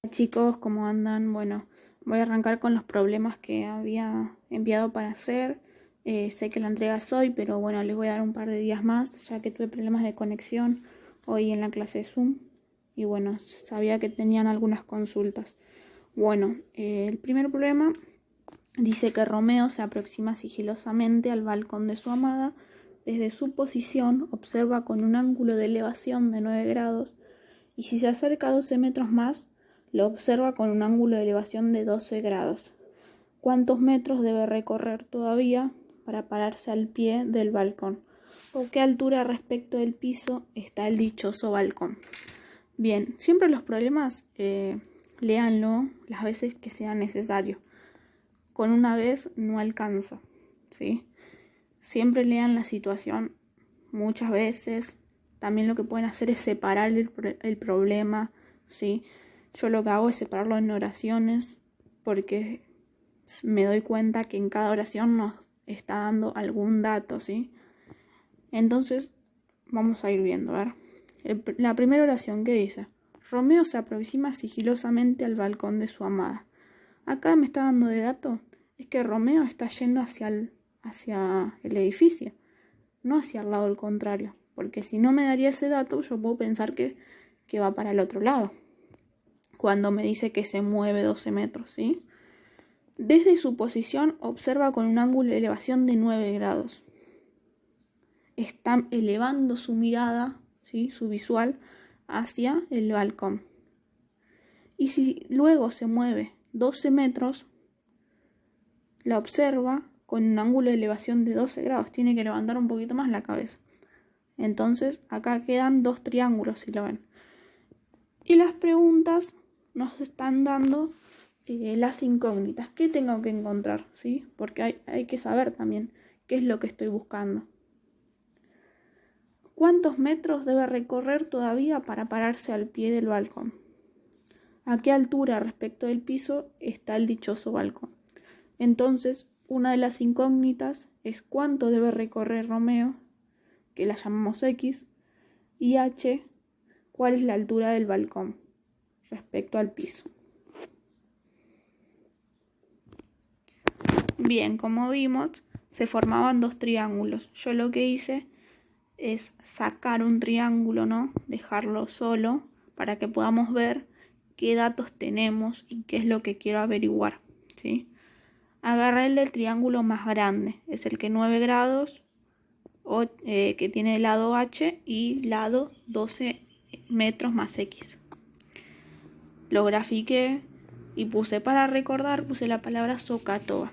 Chicos, ¿cómo andan? Bueno, voy a arrancar con los problemas que había enviado para hacer. Sé que la entrega es hoy, pero bueno, les voy a dar un par de días más, ya que tuve problemas de conexión hoy en la clase de Zoom. Y bueno, sabía que tenían algunas consultas. Bueno, el primer problema dice que Romeo se aproxima sigilosamente al balcón de su amada. Desde su posición observa con un ángulo de elevación de 9 grados y si se acerca 12 metros más, lo observa con un ángulo de elevación de 12 grados. ¿Cuántos metros debe recorrer todavía para pararse al pie del balcón? ¿O qué altura respecto del piso está el dichoso balcón? Bien, siempre los problemas, léanlo las veces que sea necesario. Con una vez no alcanza, ¿sí? Siempre lean la situación muchas veces. También lo que pueden hacer es separar el problema, ¿sí? Yo lo que hago es separarlo en oraciones porque me doy cuenta que en cada oración nos está dando algún dato, ¿sí? Entonces, vamos a ir viendo, a ver. La primera oración, ¿qué dice? Romeo se aproxima sigilosamente al balcón de su amada. Acá me está dando de dato, es que Romeo está yendo hacia el edificio, no hacia el lado al contrario, porque si no me daría ese dato, yo puedo pensar que va para el otro lado, cuando me dice que se mueve 12 metros, ¿sí? Desde su posición observa con un ángulo de elevación de 9 grados. Está elevando su mirada, ¿sí? Su visual, hacia el balcón. Y si luego se mueve 12 metros, la observa con un ángulo de elevación de 12 grados. Tiene que levantar un poquito más la cabeza. Entonces, acá quedan dos triángulos, si lo ven. Y las preguntas nos están dando las incógnitas. ¿Qué tengo que encontrar? ¿Sí? Porque hay que saber también qué es lo que estoy buscando. ¿Cuántos metros debe recorrer todavía para pararse al pie del balcón? ¿A qué altura respecto del piso está el dichoso balcón? Entonces, una de las incógnitas es cuánto debe recorrer Romeo, que la llamamos X, y H, cuál es la altura del balcón respecto al piso. Bien, como vimos, se formaban dos triángulos. Yo lo que hice es sacar un triángulo, ¿no? Dejarlo solo para que podamos ver qué datos tenemos y qué es lo que quiero averiguar, ¿sí? Agarré el del triángulo más grande, es el que 9 grados, que tiene lado H y lado 12 metros más X. Lo grafiqué y puse para recordar, puse la palabra SOHCAHTOA,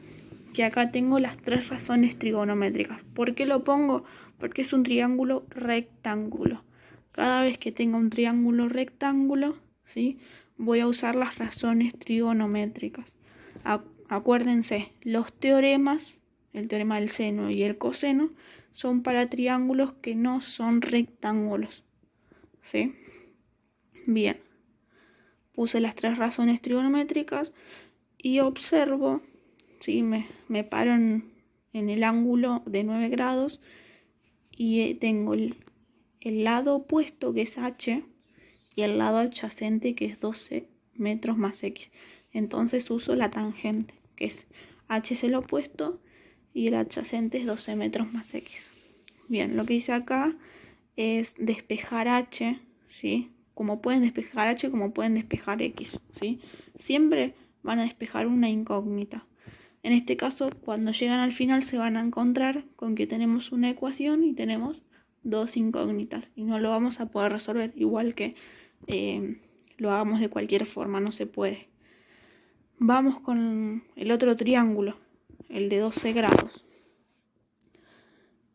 que acá tengo las tres razones trigonométricas. ¿Por qué lo pongo? Porque es un triángulo rectángulo. Cada vez que tenga un triángulo rectángulo, ¿sí? Voy a usar las razones trigonométricas. Acuérdense, los teoremas, el teorema del seno y el coseno, son para triángulos que no son rectángulos, ¿sí? Bien, puse las tres razones trigonométricas y observo, ¿sí? Me paro en el ángulo de 9 grados y tengo el lado opuesto, que es H, y el lado adyacente, que es 12 metros más X. Entonces uso la tangente, que es H es el opuesto y el adyacente es 12 metros más X. Bien, lo que hice acá es despejar H, ¿sí? Como pueden despejar H, como pueden despejar X, ¿sí? Siempre van a despejar una incógnita. En este caso, cuando llegan al final se van a encontrar con que tenemos una ecuación y tenemos dos incógnitas y no lo vamos a poder resolver, igual que lo hagamos de cualquier forma, no se puede. Vamos con el otro triángulo, el de 12 grados.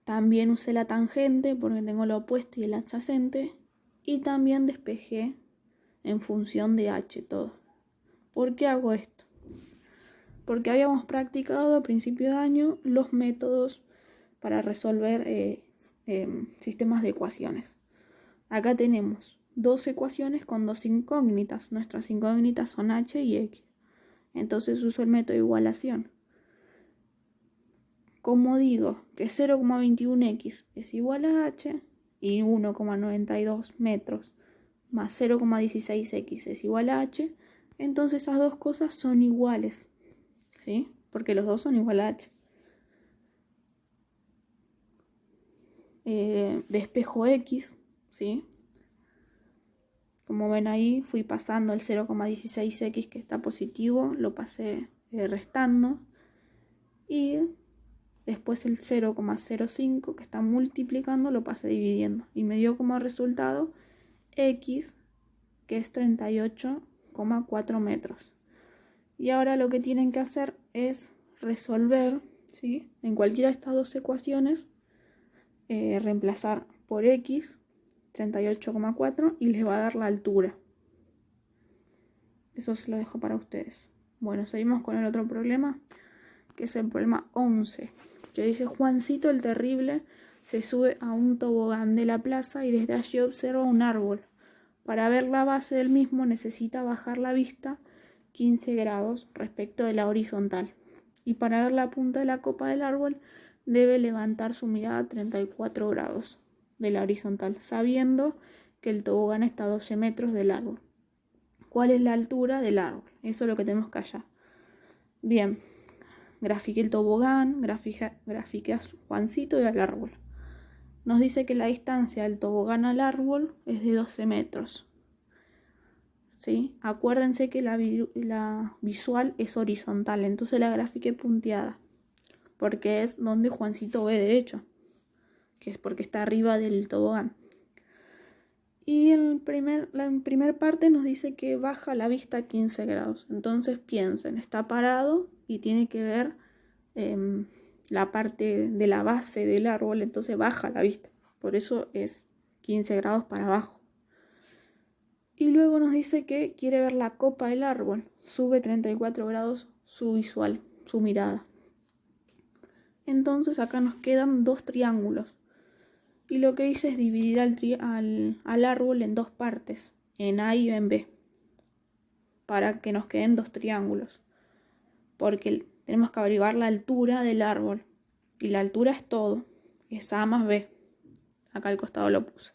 También usé la tangente porque tengo lo opuesto y el adyacente. Y también despejé en función de H todo. ¿Por qué hago esto? Porque habíamos practicado a principio de año los métodos para resolver sistemas de ecuaciones. Acá tenemos dos ecuaciones con dos incógnitas. Nuestras incógnitas son H y X. Entonces uso el método de igualación. Como digo que 0,21x es igual a H y 1,92 metros más 0,16x es igual a H, Entonces esas dos cosas son iguales, ¿sí? Porque los dos son igual a h. De espejo X, ¿sí? Como ven ahí, fui pasando el 0,16x que está positivo, lo pasé restando. Y después el 0,05 que está multiplicando lo pasé dividiendo. Y me dio como resultado X, que es 38,4 metros. Y ahora lo que tienen que hacer es resolver, ¿sí? En cualquiera de estas dos ecuaciones, reemplazar por X, 38,4, y les va a dar la altura. Eso se lo dejo para ustedes. Bueno, seguimos con el otro problema, que es el problema 11, que dice: Juancito el Terrible se sube a un tobogán de la plaza y desde allí observa un árbol. Para ver la base del mismo necesita bajar la vista 15 grados respecto de la horizontal. Y para ver la punta de la copa del árbol debe levantar su mirada 34 grados de la horizontal, sabiendo que el tobogán está a 12 metros del árbol. ¿Cuál es la altura del árbol? Eso es lo que tenemos que hallar. Bien, grafiqué el tobogán, grafiqué a Juancito y al árbol. Nos dice que la distancia del tobogán al árbol es de 12 metros. ¿Sí? Acuérdense que la visual es horizontal, entonces la grafiqué punteada, porque es donde Juancito ve derecho, que es porque está arriba del tobogán. Y la primer parte nos dice que baja la vista 15 grados. Entonces piensen, está parado y tiene que ver la parte de la base del árbol, entonces baja la vista. Por eso es 15 grados para abajo. Y luego nos dice que quiere ver la copa del árbol. Sube 34 grados su visual, su mirada. Entonces acá nos quedan dos triángulos. Y lo que dice es dividir al árbol en dos partes, en A y en B, para que nos queden dos triángulos. Porque tenemos que averiguar la altura del árbol. Y la altura es todo, es A más B. Acá al costado lo puse.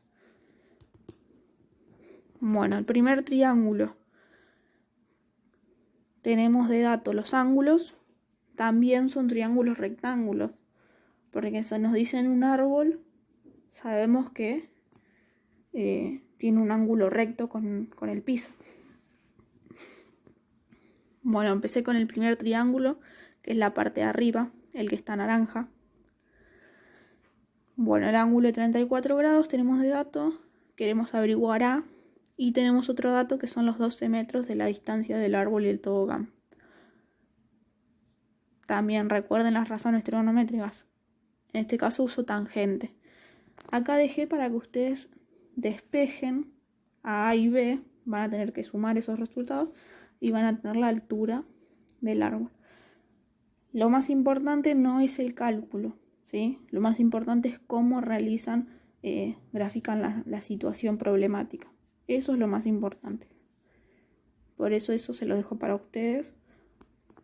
Bueno, el primer triángulo. Tenemos de dato los ángulos. También son triángulos rectángulos. Porque se nos dice en un árbol, sabemos que tiene un ángulo recto con el piso. Bueno, empecé con el primer triángulo, que es la parte de arriba, el que está naranja. Bueno, el ángulo de 34 grados tenemos de dato, queremos averiguar A, y tenemos otro dato que son los 12 metros de la distancia del árbol y el tobogán. También recuerden las razones trigonométricas. En este caso uso tangente. Acá dejé para que ustedes despejen a y B, van a tener que sumar esos resultados y van a tener la altura del árbol. Lo más importante no es el cálculo, ¿sí? Lo más importante es cómo realizan, grafican la situación problemática. Eso es lo más importante. Por eso se lo dejo para ustedes,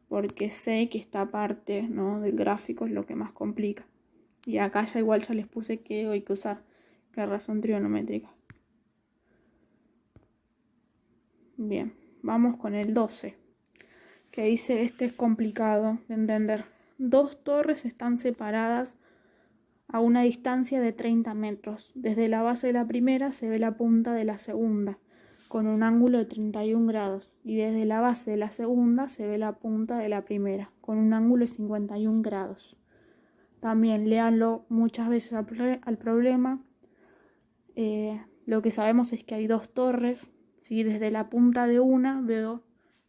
porque sé que esta parte, ¿no?, del gráfico es lo que más complica. Y acá ya igual ya les puse que hay que usar qué razón trigonométrica. Bien, vamos con el 12, que dice, este es complicado de entender. Dos torres están separadas a una distancia de 30 metros. Desde la base de la primera se ve la punta de la segunda, con un ángulo de 31 grados. Y desde la base de la segunda se ve la punta de la primera, con un ángulo de 51 grados. También léanlo muchas veces al problema. Lo que sabemos es que hay dos torres, ¿sí? Desde la punta de una veo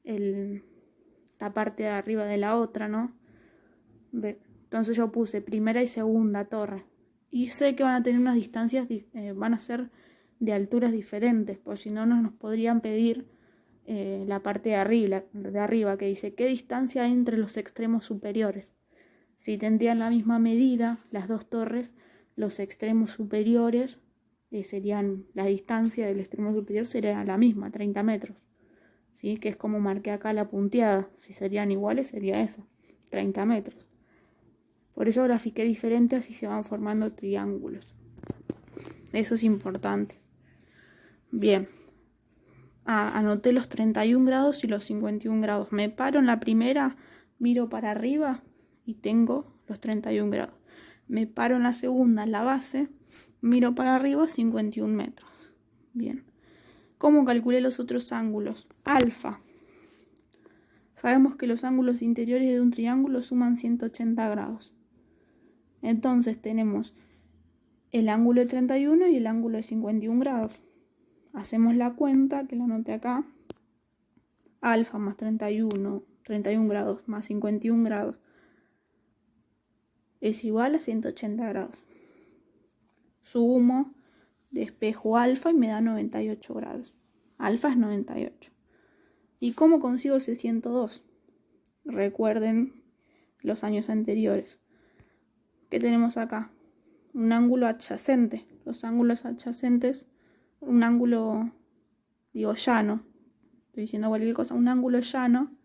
la parte de arriba de la otra, ¿no? Entonces yo puse primera y segunda torre. Y sé que van a tener unas distancias, van a ser de alturas diferentes, porque si no nos podrían pedir la parte de arriba, que dice ¿qué distancia hay entre los extremos superiores? Si tendrían la misma medida las dos torres, los extremos superiores serían, la distancia del extremo superior sería la misma, 30 metros. ¿Sí? Que es como marqué acá la punteada. Si serían iguales sería esa, 30 metros. Por eso grafiqué diferente, así se van formando triángulos. Eso es importante. Bien. anoté los 31 grados y los 51 grados. Me paro en la primera, miro para arriba y tengo los 31 grados. Me paro en la segunda, en la base, miro para arriba, 51 metros. Bien. ¿Cómo calculé los otros ángulos? Alfa. Sabemos que los ángulos interiores de un triángulo suman 180 grados. Entonces tenemos el ángulo de 31 y el ángulo de 51 grados. Hacemos la cuenta, que la anoté acá. Alfa más 31 grados más 51 grados es igual a 180 grados. Sumo, despejo alfa y me da 98 grados. Alfa es 98. ¿Y cómo consigo ese 102? Recuerden los años anteriores. ¿Qué tenemos acá? Un ángulo adyacente. Los ángulos adyacentes, un ángulo, llano. Estoy diciendo cualquier cosa. Un ángulo llano,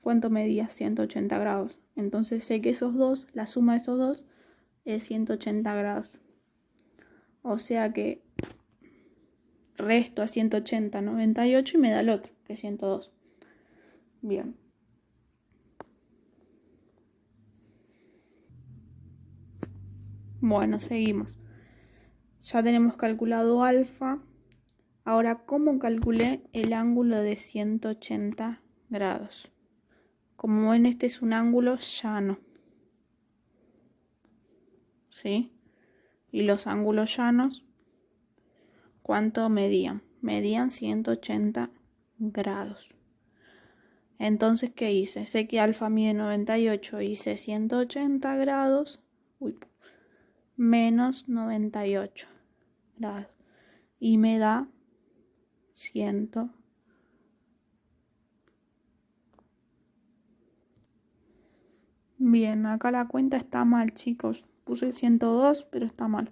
¿cuánto medía? 180 grados. Entonces sé que esos dos, la suma de esos dos, es 180 grados. O sea que resto a 180, 98 y me da el otro, que es 102. Bien. Bueno, seguimos. Ya tenemos calculado alfa. Ahora, ¿cómo calculé el ángulo de 180 grados? Como ven, este es un ángulo llano. ¿Sí? Y los ángulos llanos, ¿cuánto medían? Medían 180 grados. Entonces, ¿qué hice? Sé que alfa mide 98, hice 180 grados, menos 98 grados. Y me da 100. Bien, acá la cuenta está mal, chicos. Puse 102, pero está mal.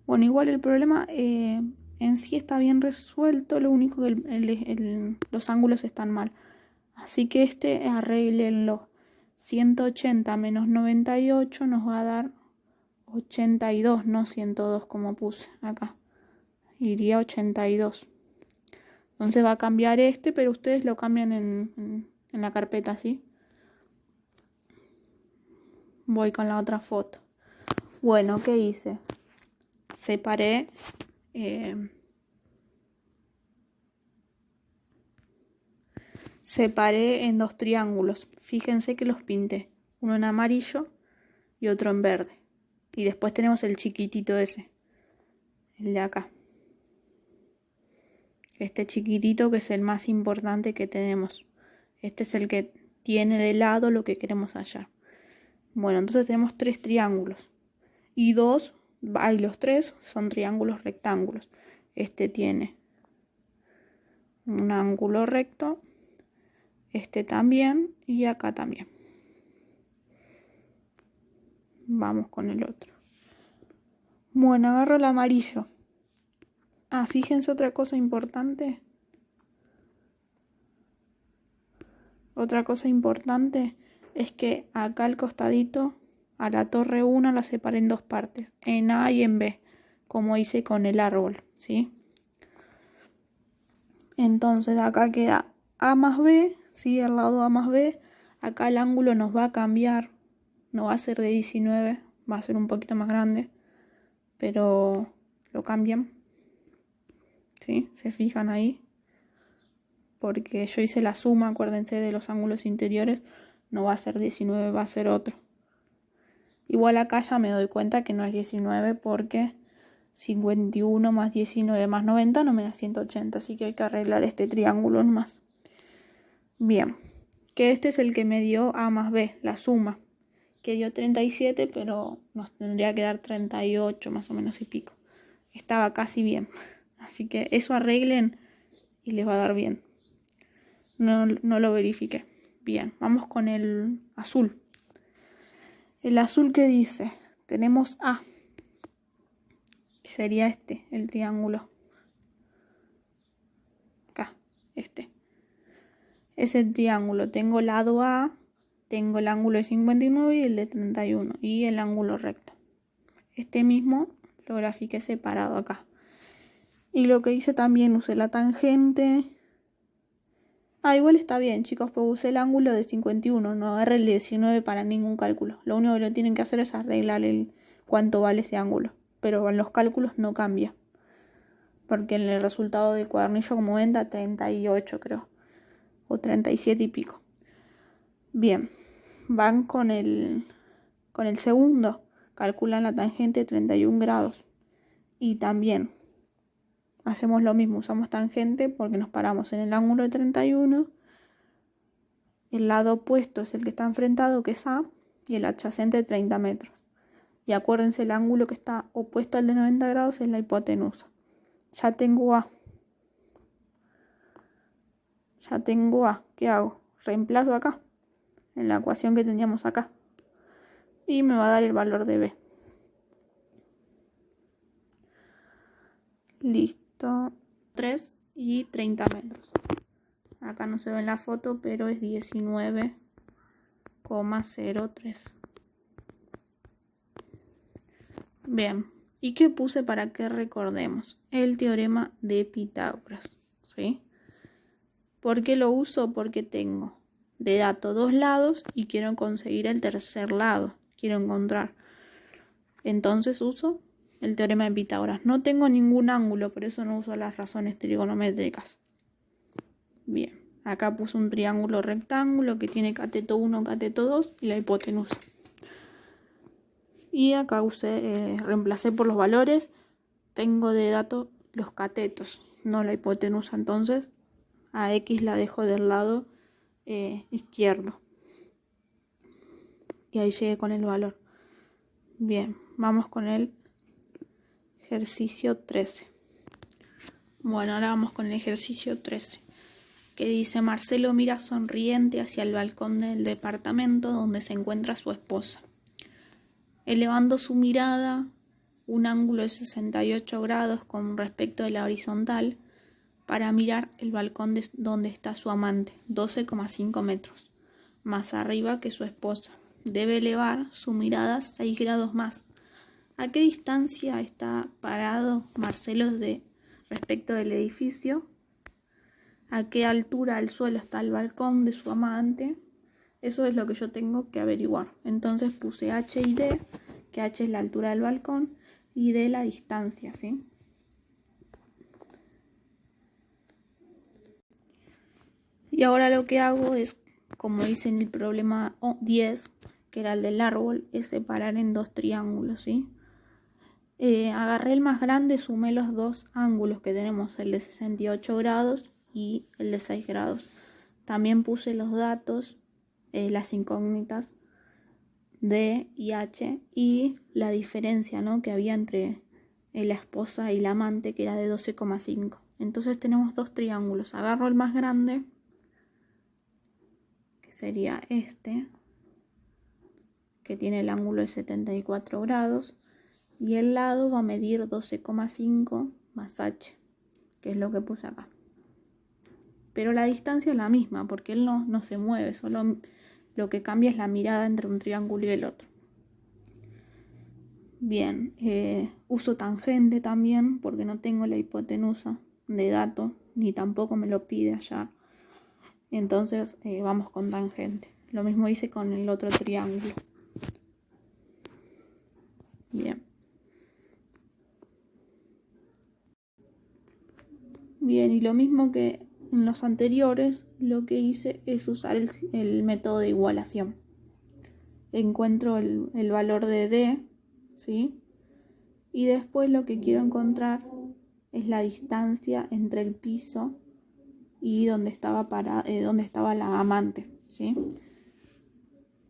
Bueno, igual el problema en sí está bien resuelto, lo único que los ángulos están mal. Así que arréglenlo. 180 menos 98 nos va a dar 82, no 102 como puse acá. Iría 82. Entonces va a cambiar pero ustedes lo cambian en la carpeta, ¿sí? Voy con la otra foto. Bueno, ¿qué hice? Separé en dos triángulos. Fíjense que los pinté. Uno en amarillo y otro en verde. Y después tenemos el chiquitito ese. El de acá. Este chiquitito que es el más importante que tenemos. Este es el que tiene de lado lo que queremos hallar. Bueno, entonces tenemos tres triángulos. Y los tres son triángulos rectángulos. Este tiene un ángulo recto. Este también y acá también. Vamos con el otro. Bueno, agarro el amarillo. Fíjense otra cosa importante. Otra cosa importante es que acá al costadito, a la torre 1 la separé en dos partes, en A y en B, como hice con el árbol, ¿sí? Entonces acá queda A más B, ¿sí? Al lado A más B, acá el ángulo nos va a cambiar, no va a ser de 19, va a ser un poquito más grande, pero lo cambian, ¿sí? ¿Se fijan ahí? Porque yo hice la suma, acuérdense, de los ángulos interiores, no va a ser 19, va a ser otro. Igual acá ya me doy cuenta que no es 19 porque 51 más 19 más 90 no me da 180, así que hay que arreglar este triángulo nomás. Bien, que este es el que me dio A más B, la suma, que dio 37, pero nos tendría que dar 38 más o menos y pico. Estaba casi bien, así que eso arreglen y les va a dar bien. No lo verifiqué. Bien, vamos con el azul. El azul, ¿qué dice? Tenemos A, que sería el triángulo. Acá, es el triángulo. Tengo el lado A, tengo el ángulo de 59 y el de 31 y el ángulo recto. Este mismo lo grafiqué separado acá. Y lo que hice también, usé la tangente. Igual está bien, chicos, porque usé el ángulo de 51, no agarré el 19 para ningún cálculo. Lo único que lo tienen que hacer es arreglar cuánto vale ese ángulo. Pero en los cálculos no cambia. Porque en el resultado del cuadernillo, como ven, da 38, creo. O 37 y pico. Bien, van con el segundo. Calculan la tangente de 31 grados. Y también hacemos lo mismo, usamos tangente porque nos paramos en el ángulo de 31. El lado opuesto es el que está enfrentado, que es A, y el adyacente de 30 metros. Y acuérdense, el ángulo que está opuesto al de 90 grados es la hipotenusa. Ya tengo A. ¿Qué hago? Reemplazo acá, en la ecuación que teníamos acá. Y me va a dar el valor de B. Listo. 3 y 30 metros. Acá no se ve en la foto, pero es 19,03. Bien. ¿Y qué puse para que recordemos? El teorema de Pitágoras. ¿Sí? ¿Por qué lo uso? Porque tengo de dato 2 lados y quiero conseguir el tercer lado. Quiero encontrar. Entonces uso el teorema de Pitágoras. No tengo ningún ángulo, por eso no uso las razones trigonométricas. Bien, acá puse un triángulo rectángulo que tiene cateto 1, cateto 2 y la hipotenusa. Y acá reemplacé por los valores. Tengo de dato los catetos, no la hipotenusa. Entonces a X la dejo del lado izquierdo. Y ahí llegué con el valor. Bien, vamos con el ejercicio 13. Bueno, ahora vamos con el ejercicio 13, que dice: Marcelo mira sonriente hacia el balcón del departamento donde se encuentra su esposa. Elevando su mirada un ángulo de 68 grados con respecto de la horizontal para mirar el balcón donde está su amante, 12,5 metros, más arriba que su esposa. Debe elevar su mirada 6 grados más. ¿A qué distancia está parado Marcelo respecto del edificio? ¿A qué altura del suelo está el balcón de su amante? Eso es lo que yo tengo que averiguar. Entonces puse H y D, que H es la altura del balcón y D la distancia, ¿sí? Y ahora lo que hago es, como hice en el problema 10, que era el del árbol, es separar en dos triángulos, ¿sí? Agarré el más grande, sumé los dos ángulos que tenemos, el de 68 grados y el de 6 grados. También puse los datos, las incógnitas D y H y la diferencia, ¿no?, que había entre la esposa y la amante, que era de 12,5. Entonces tenemos dos triángulos. Agarro el más grande, que sería este, que tiene el ángulo de 74 grados, y el lado va a medir 12,5 más H, que es lo que puse acá. Pero la distancia es la misma, porque él no se mueve, solo lo que cambia es la mirada entre un triángulo y el otro. Bien, uso tangente también, porque no tengo la hipotenusa de dato, ni tampoco me lo pide allá. Entonces vamos con tangente. Lo mismo hice con el otro triángulo. Bien. Bien, y lo mismo que en los anteriores, lo que hice es usar el método de igualación. Encuentro el valor de D, ¿sí? Y después lo que quiero encontrar es la distancia entre el piso y donde estaba la amante, ¿sí?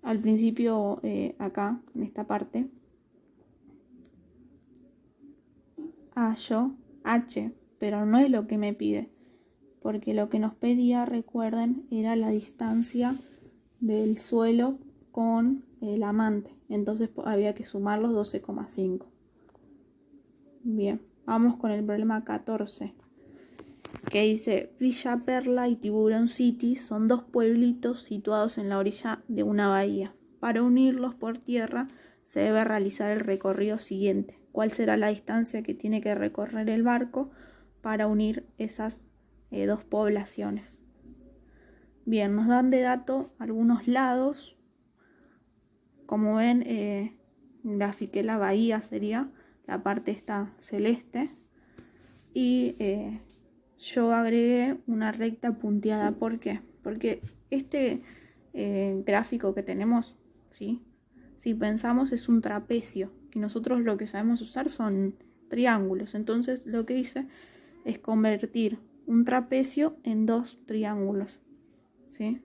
Al principio, acá, en esta parte, hallo H, pero no es lo que me pide, porque lo que nos pedía, recuerden, era la distancia del suelo con el amante. Entonces había que sumar los 12,5. Bien, vamos con el problema 14, que dice: Villa Perla y Tiburón City son dos pueblitos situados en la orilla de una bahía. Para unirlos por tierra se debe realizar el recorrido siguiente. ¿Cuál será la distancia que tiene que recorrer el barco para unir esas dos poblaciones. Bien, nos dan de dato algunos lados. Como ven, grafiqué la bahía, sería la parte esta celeste. Y yo agregué una recta punteada. ¿Por qué? Porque este gráfico que tenemos, ¿sí? Si pensamos, es un trapecio. Y nosotros lo que sabemos usar son triángulos. Entonces lo que hice es convertir un trapecio en dos triángulos, ¿sí?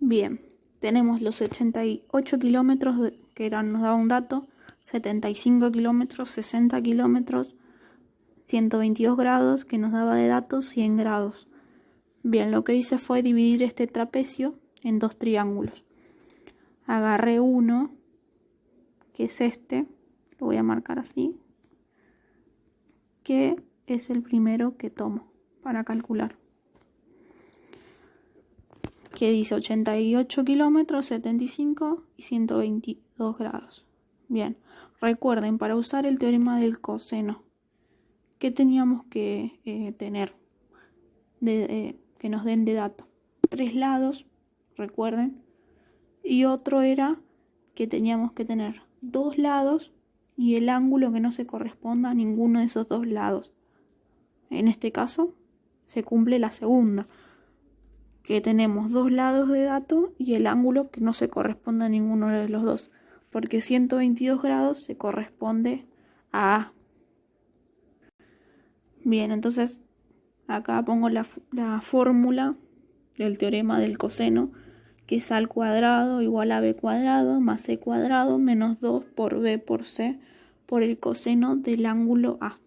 Bien, tenemos los 88 kilómetros que nos daba un dato, 75 kilómetros, 60 kilómetros, 122 grados que nos daba de datos 100 grados. Bien, lo que hice fue dividir este trapecio en dos triángulos. Agarré uno, que es este, lo voy a marcar así, que es el primero que tomo para calcular. Que dice 88 kilómetros, 75 y 122 grados. Bien, recuerden, para usar el teorema del coseno, ¿qué teníamos que tener? Que nos den de dato. 3 lados, recuerden. Y otro era que teníamos que tener 2 lados y el ángulo que no se corresponda a ninguno de esos 2 lados. En este caso, se cumple la segunda, que tenemos 2 lados de dato y el ángulo que no se corresponde a ninguno de los dos, porque 122 grados se corresponde a A. Bien, entonces acá pongo la fórmula del teorema del coseno, que es A al cuadrado igual a B cuadrado más C cuadrado menos 2 por B por C por el coseno del ángulo A.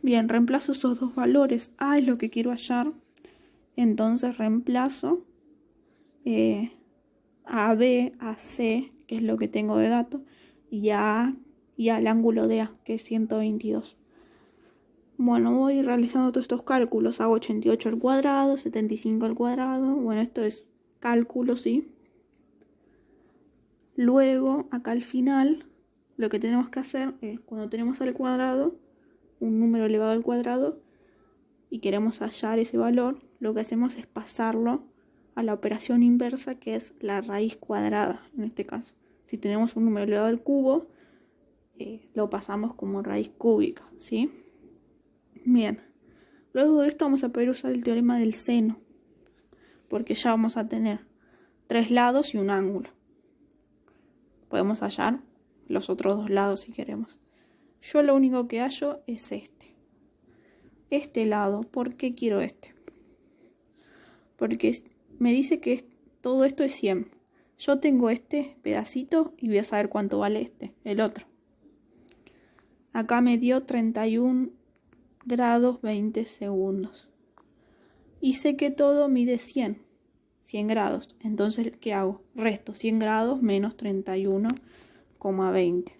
Bien, reemplazo esos dos valores. A es lo que quiero hallar. Entonces reemplazo a B, a C, que es lo que tengo de dato, y a A y al ángulo de A, que es 122. Bueno, voy realizando todos estos cálculos. Hago 88 al cuadrado, 75 al cuadrado. Bueno, esto es cálculo, ¿sí? Luego, acá al final, lo que tenemos que hacer es, cuando tenemos al cuadrado, un número elevado al cuadrado, y queremos hallar ese valor, lo que hacemos es pasarlo a la operación inversa, que es la raíz cuadrada, en este caso. Si tenemos un número elevado al cubo, lo pasamos como raíz cúbica, ¿sí? Bien, luego de esto vamos a poder usar el teorema del seno, porque ya vamos a tener 3 lados y un ángulo. Podemos hallar los otros 2 lados si queremos. Yo lo único que hallo es este lado. ¿Por qué quiero este? Porque me dice que todo esto es 100. Yo tengo este pedacito y voy a saber cuánto vale el otro. Acá me dio 31 grados 20 segundos. Y sé que todo mide 100 grados. Entonces, ¿qué hago? Resto 100 grados menos 31,20.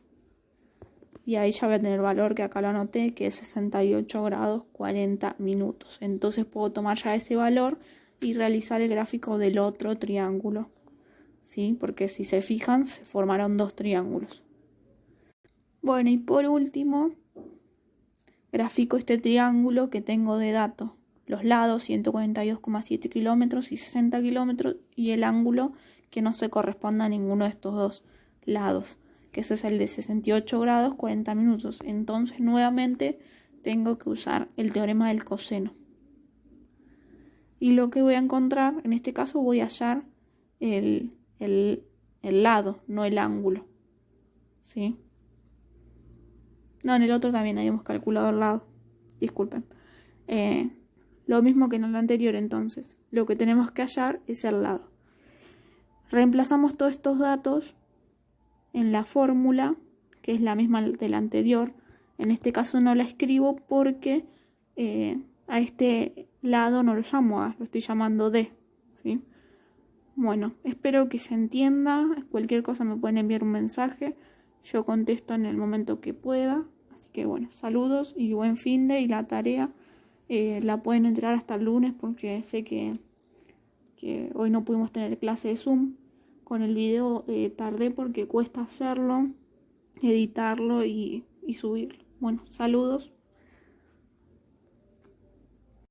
Y ahí ya voy a tener el valor que acá lo anoté, que es 68 grados 40 minutos. Entonces puedo tomar ya ese valor y realizar el gráfico del otro triángulo, ¿sí? Porque si se fijan, se formaron 2 triángulos. Bueno, y por último, grafico este triángulo que tengo de dato. Los lados 142,7 kilómetros y 60 kilómetros y el ángulo que no se corresponde a ninguno de estos 2 lados, que ese es el de 68 grados 40 minutos. Entonces nuevamente tengo que usar el teorema del coseno. Y lo que voy a encontrar, en este caso voy a hallar el lado, no el ángulo, ¿sí? No, en el otro también habíamos calculado el lado, disculpen. Lo mismo que en el anterior, entonces lo que tenemos que hallar es el lado. Reemplazamos todos estos datos en la fórmula, que es la misma del anterior. En este caso no la escribo porque a este lado no lo llamo A, lo estoy llamando D, ¿sí? Bueno, espero que se entienda. Cualquier cosa me pueden enviar un mensaje, yo contesto en el momento que pueda. Así que bueno, saludos y buen finde. Y la tarea la pueden entregar hasta el lunes, porque sé que hoy no pudimos tener clase de Zoom. con el video tardé porque cuesta hacerlo, editarlo y subirlo. Bueno, saludos.